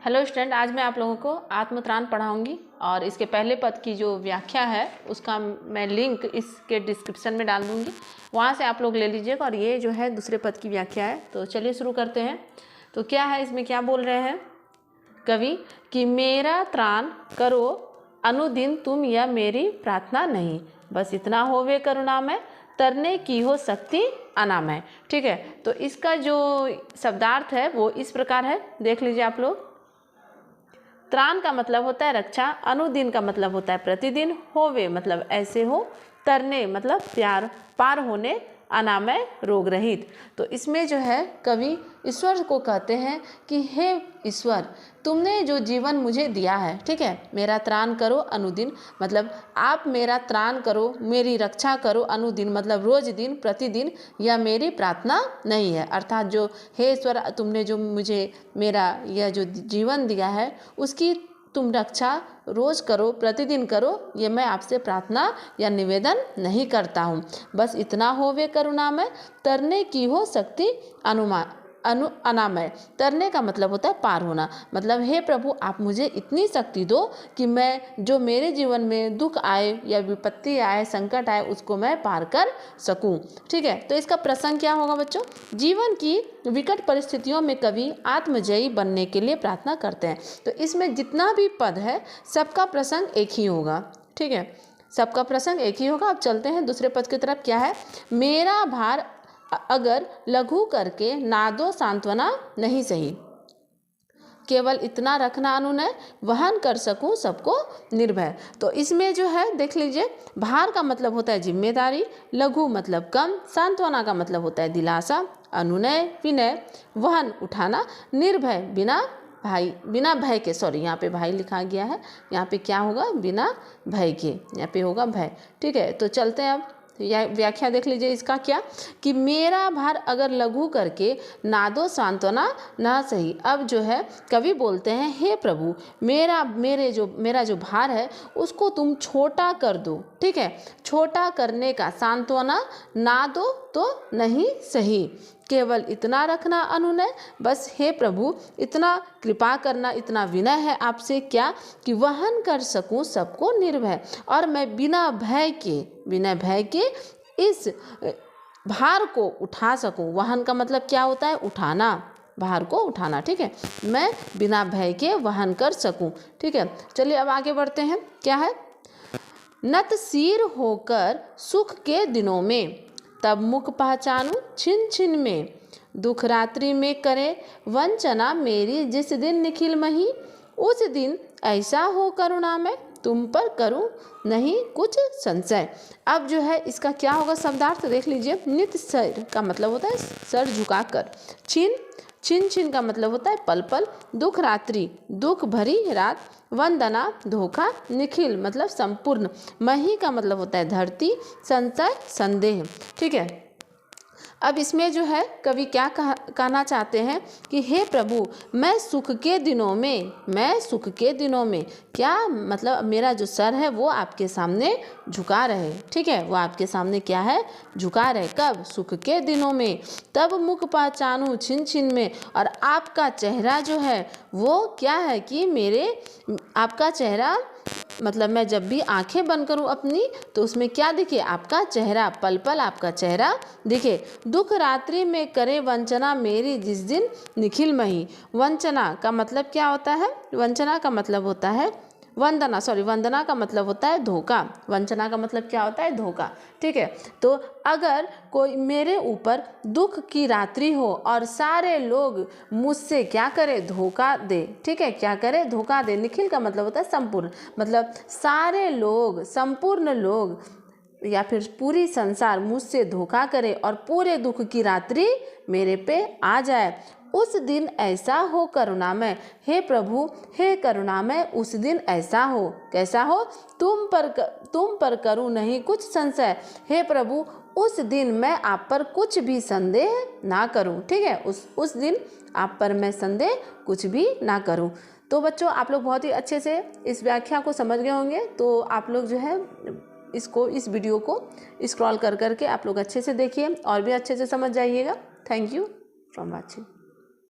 Hello student, आज मैं आप लोगों को आत्मत्राण पढ़ाऊंगी और इसके पहले पद की जो व्याख्या है उसका मैं लिंक इसके डिस्क्रिप्शन में डाल दूंगी, वहाँ से आप लोग ले लीजिएगा। और ये जो है दूसरे पद की व्याख्या है। तो चलिए शुरू करते हैं। तो क्या है इसमें, क्या बोल रहे हैं कवि कि मेरा त्राण करो अनुदिन तुम, यह मेरी प्रार्थना नहीं, बस इतना होवे करुणामय, तरने की हो शक्ति अनामय। ठीक है, तो इसका जो शब्दार्थ है वो इस प्रकार है, देख लीजिए आप लोग। त्राण का मतलब होता है रक्षा, अनुदिन का मतलब होता है प्रतिदिन, होवे मतलब ऐसे हो, तरने मतलब प्यार, पार होने, अनामय रोग रहित। तो इसमें जो है कवि ईश्वर को कहते हैं कि हे ईश्वर, तुमने जो जीवन मुझे दिया है, ठीक है, मेरा त्राण करो अनुदिन मतलब आप मेरा त्राण करो, मेरी रक्षा करो, अनुदिन मतलब रोज दिन प्रतिदिन, यह मेरी प्रार्थना नहीं है। अर्थात जो हे ईश्वर, तुमने जो मुझे मेरा यह जो जीवन दिया है उसकी तुम रक्षा रोज करो, प्रतिदिन करो, ये मैं आपसे प्रार्थना या निवेदन नहीं करता हूँ। बस इतना होवे करुणामय, तरने की हो शक्ति अनामय। तरने का मतलब होता है पार होना, मतलब हे प्रभु आप मुझे इतनी शक्ति दो कि मैं जो मेरे जीवन में दुख आए या विपत्ति आए, संकट आए, उसको मैं पार कर सकूं। ठीक है, तो इसका प्रसंग क्या होगा बच्चों, जीवन की विकट परिस्थितियों में कवि आत्मजयी बनने के लिए प्रार्थना करते हैं। तो इसमें जितना भी पद है सबका प्रसंग एक ही होगा। ठीक है, सबका प्रसंग एक ही होगा। अब चलते हैं दूसरे पद की तरफ। क्या है, मेरा भार अगर लघु करके नादो सांत्वना नहीं सही, केवल इतना रखना अनुनय, वहन कर सकूं सबको निर्भय। तो इसमें जो है देख लीजिए, भार का मतलब होता है जिम्मेदारी, लघु मतलब कम, सांत्वना का मतलब होता है दिलासा, अनुनय विनय, वहन उठाना, निर्भय बिना भय के, सॉरी यहाँ पे भाई लिखा गया है, यहाँ पे क्या होगा, बिना भय के, यहाँ पे होगा भय। ठीक है, तो चलते हैं अब यह व्याख्या देख लीजिए इसका, क्या कि मेरा भार अगर लघु करके नादो सांत्वना ना सही। अब जो है कवि बोलते हैं हे प्रभु, मेरा जो भार है उसको तुम छोटा कर दो। ठीक है, छोटा करने का सांत्वना ना दो तो नहीं सही, केवल इतना रखना अनुनय। बस हे प्रभु इतना कृपा करना, इतना विनय है आपसे क्या कि वहन कर सकूं सबको निर्भय, और मैं बिना भय के इस भार को उठा सकूं। वहन का मतलब क्या होता है, उठाना, भार को उठाना। ठीक है, मैं बिना भय के वहन कर सकूं। ठीक है, चलिए अब आगे बढ़ते हैं। क्या है, नत सिर होकर सुख के दिनों में, तब मुख पहचानूं छिन छिन में, दुख रात्रि में करे वंचना मेरी, जिस दिन निखिल मही, उस दिन ऐसा हो करुणामय, तुम पर करूं नहीं कुछ संशय। अब जो है इसका क्या होगा शब्दार्थ देख लीजिए। नित सिर का मतलब होता है सर झुकाकर, छिन का मतलब होता है पल पल, दुख रात्रि दुख भरी रात, वंदना धोखा, निखिल मतलब संपूर्ण, मही का मतलब होता है धरती, संशय संदेह। ठीक है, अब इसमें जो है कवि क्या कहना चाहते हैं कि हे प्रभु मैं सुख के दिनों में क्या मतलब मेरा जो सर है वो आपके सामने झुका रहे। ठीक है, वो आपके सामने क्या है, झुका रहे। कब, सुख के दिनों में, तब मुख पहचानूं छिन छिन में, और आपका चेहरा जो है वो क्या है कि आपका चेहरा मतलब मैं जब भी आंखें बंद करूं अपनी तो उसमें क्या दिखे, आपका चेहरा, पल पल आपका चेहरा दिखे। दुख रात्रि में करे वंचना मेरी, जिस दिन निखिल मही। वंचना का मतलब क्या होता है, वंचना का मतलब होता है वंदना का मतलब होता है धोखा, वंचना का मतलब क्या होता है, धोखा। ठीक है, तो अगर कोई मेरे ऊपर दुख की रात्रि हो और सारे लोग मुझसे क्या करे, धोखा दे। ठीक है, क्या करे, धोखा दे। निखिल का मतलब होता है संपूर्ण, मतलब सारे लोग, संपूर्ण लोग या फिर पूरी संसार मुझसे धोखा करे और पूरे दुख की रात्रि मेरे पे आ जाए, उस दिन ऐसा हो करुणामय। हे प्रभु हे करुणामय, उस दिन ऐसा हो, कैसा हो, तुम पर करूं नहीं कुछ संशय। हे प्रभु उस दिन मैं आप पर कुछ भी संदेह ना करूं। ठीक है, उस दिन आप पर मैं संदेह कुछ भी ना करूं। तो बच्चों आप लोग बहुत ही अच्छे से इस व्याख्या को समझ गए होंगे। तो आप लोग जो है इस वीडियो को स्क्रॉल कर करके आप लोग अच्छे से देखिए और भी अच्छे से समझ जाइएगा। Thank you from watching.